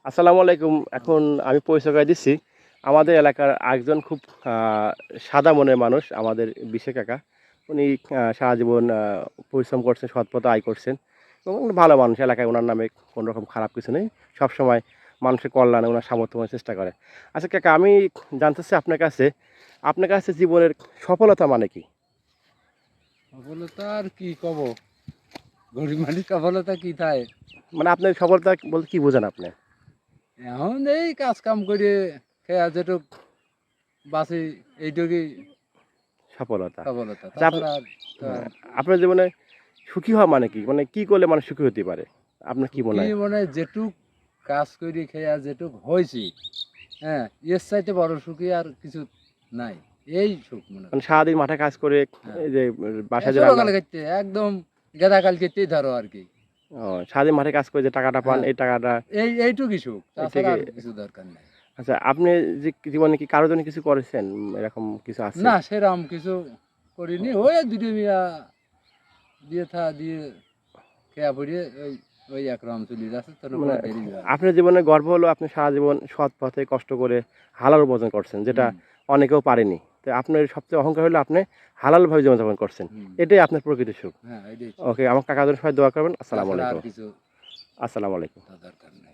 আসসালামু আলাইকুম। এখন আমি পরিচয় করে দিচ্ছি। আমাদের এলাকার একজন খুব আ সাদা মনের মানুষ আমাদের বিশে কাকা। উনি সারা জীবন পরিশ্রম করছেন, সৎ পথে আয় করছেন এবং ভালো মানুষ। এলাকায় উনার নামে কোনো রকম খারাপ কিছু নেই। সবসময় মানুষের কল্যাণে উনার সামর্থ্য মতো চেষ্টা করে। আচ্ছা কাকা, আমি জানতে চাচ্ছি আপনার কাছে জীবনের সফলতা মানে কি? সফলতা আর কি কব, গরিব মানুষ সফলতা কি থাকে? মানে আপনার সফলতা বলতে কি বোঝেন আপনি? এখন এই কাজ কাম করে খেয়া যেটুক বাঁচি, এইটুকুই সফলতা। সফলতা। আচ্ছা তাছাড়া আর তো আর আপনার জীবনে সুখী হওয়া মানে কি? মানে কি করলে মানুষ সুখী হতে পারে? আপনার কি মনে সুখী হয়? মানে যেটুক কাজ করে খেয়া যেটুক হয়েছি, হ্যাঁ, এর চাইতে বড় সুখী আর কিছু নাই। এই সুখ মনে মানে করি। সারাদিন মাঠে কাজ করে হ্যাঁ, এই যে বাসায় যে রান্না ছোটকালে ক্ষেত্রে একদম গেদা কাল ক্ষেত্রেই ধরো আর কি। ও সারাদিন মাঠে কাজ করে যে টাকাটা পান হ্যাঁ, এই টাকাটা এইটুকুই সুখ, এই তাছাড়া থেকে আর কিছু দরকার নাই। আচ্ছা আপনি যে জীবনে কি কারোর জন্য কিছু করেছেন? এরকম কিছু আছে? না, সেরকম কিছু করিনি। ওই দুটো মিয়া দিয়ে খেয়া পড়িয়ে ওই ওই একরকম চলে যাচ্ছে, তোর মানে কোনো দেরি হয় না। আপনার জীবনের গর্ব হলো আপনি সারা জীবন সৎ পথে কষ্ট করে হালাল উপার্জন করছেন, যেটা হুম, অনেকেও পারেনি। তো আপনার সবচেয়ে অহংকার হলো আপনি হালালভাবে জীবনযাপন করছেন। হুম। এটাই আপনার প্রকৃত সুখ। হ্যাঁ, এটাই ওকে, আমার কাকাদের সবাই দোয়া করবেন। আসসালামু তাছাড়া আর আলাইকুম। কিছু আসসালামু আলাইকুম। দরকার নেই।